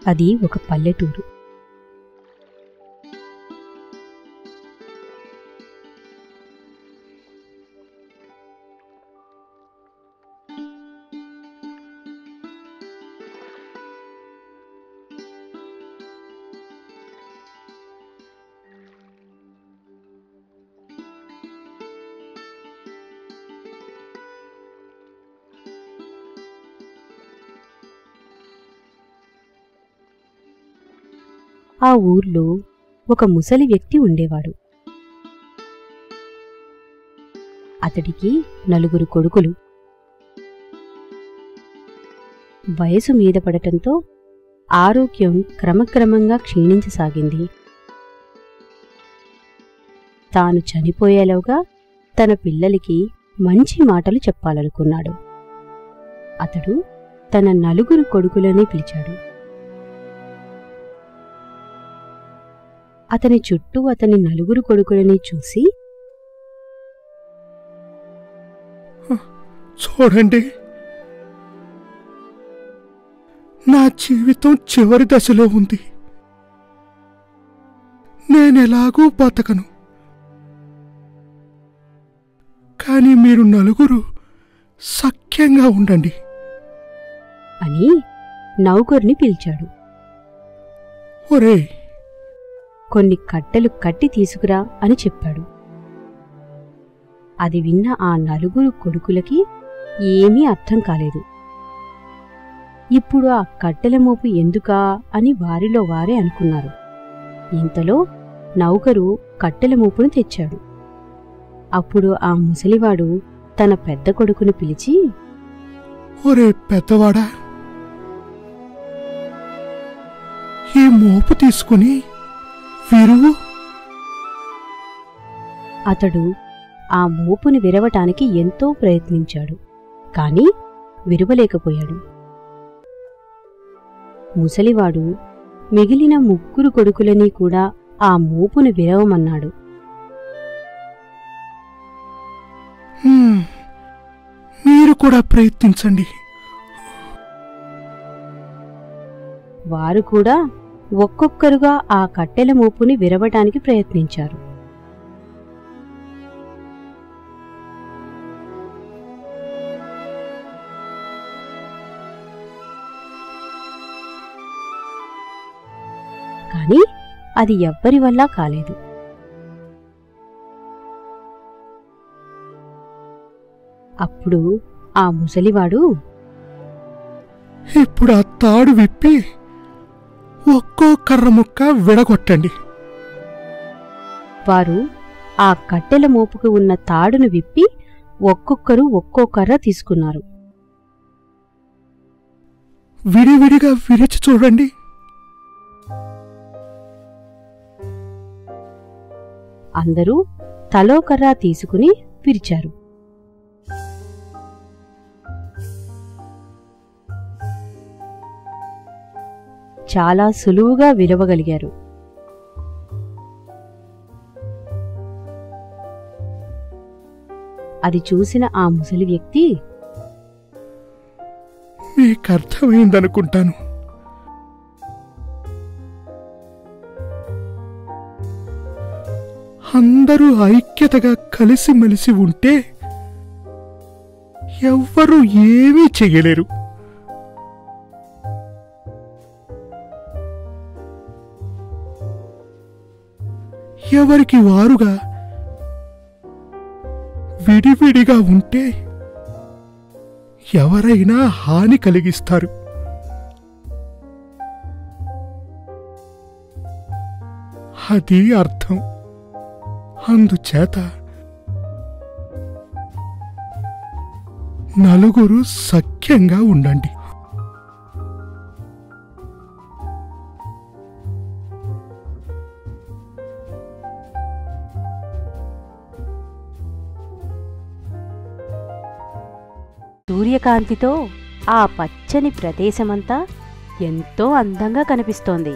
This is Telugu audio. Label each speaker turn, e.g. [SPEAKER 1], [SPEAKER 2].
[SPEAKER 1] అది ఒక పల్లెటూరు. ఆ ఊర్లో ఒక ముసలి వ్యక్తి ఉండేవాడు. అతడికి 4 కొడుకులు. వయసు మీద పడటంతో ఆరోగ్యం క్రమక్రమంగా క్షీణించసాగింది. తాను చనిపోయేలోగా తన పిల్లలకి మంచి మాటలు చెప్పాలనుకున్నాడు. అతడు తన 4 కొడుకులని పిలిచాడు. అతని చుట్టూ అతని 4 కొడుకులని చూసి,
[SPEAKER 2] చూడండి, నా జీవితం చివరి దశలో ఉంది. నేనెలాగూ బతకను. కానీ మీరు 4 సఖ్యంగా ఉండండి
[SPEAKER 1] అని నౌకర్ని పిలిచాడు.
[SPEAKER 2] ఒరేయ్,
[SPEAKER 1] కొన్ని కట్టెలు కట్టి తీసుకురా అని చెప్పాడు. అది విన్న ఆ 4 కొడుకులకి ఏమీ అర్థం కాలేదు. ఇప్పుడు ఆ కట్టెల మోపు ఎందుకా అని వారిలో వారే అనుకున్నారు. ఇంతలో నౌకరు కట్టెల మోపును తెచ్చాడు. అప్పుడు ఆ ముసలివాడు తన పెద్ద కొడుకుని పిలిచి,
[SPEAKER 2] ఒరే పెద్దవాడా, ఈ మోపు తీసుకుని విరువు.
[SPEAKER 1] అతడు ఆ మోపుని విరవటానికి ఎంతో ప్రయత్నించాడు. కాని విరువలేకపోయాడు. ముసలివాడు మిగిలిన 3 కొడుకులని కూడా ఆ మోపును విరవమన్నాడు.
[SPEAKER 2] మీరు కూడా ప్రయత్నించండి.
[SPEAKER 1] వారు కూడా ఒక్కొక్కరుగా ఆ కట్టెల మోపుని విరవటానికి ప్రయత్నించారు. కాని అది ఎవ్వరి వల్ల కాలేదు. అప్పుడు ఆ ముసలివాడు,
[SPEAKER 2] ఇప్పుడు ఆ తాడు విప్పి ఒక్కో కర్ర ముక్క విడగొట్టండి.
[SPEAKER 1] వారు ఆ కట్టెల మోపుకు ఉన్న తాడును విప్పి ఒక్కొక్కరు ఒక్కో కర్ర తీసుకున్నారు.
[SPEAKER 2] విడివిడిగా విరిచి చూడండి.
[SPEAKER 1] అందరూ తలో కర్ర తీసుకుని విరిచారు. చాలా సులువుగా విరవగలిగారు. అది చూసిన ఆ ముసలి వ్యక్తి,
[SPEAKER 2] మీకర్థమైందనుకుంటాను. అందరూ ఐక్యతగా కలిసిమెలిసి ఉంటే ఎవ్వరూ ఏమీ చెయ్యలేరు. ఎవరికి వారుగా విడివిడిగా ఉంటే ఎవరైనా హాని కలిగిస్తారు. అది అర్థం. అందుచేత 4 సఖ్యంగా ఉండండి.
[SPEAKER 1] సూర్యకాంతితో ఆ పచ్చని ప్రదేశమంతా ఎంతో అందంగా కనిపిస్తోంది.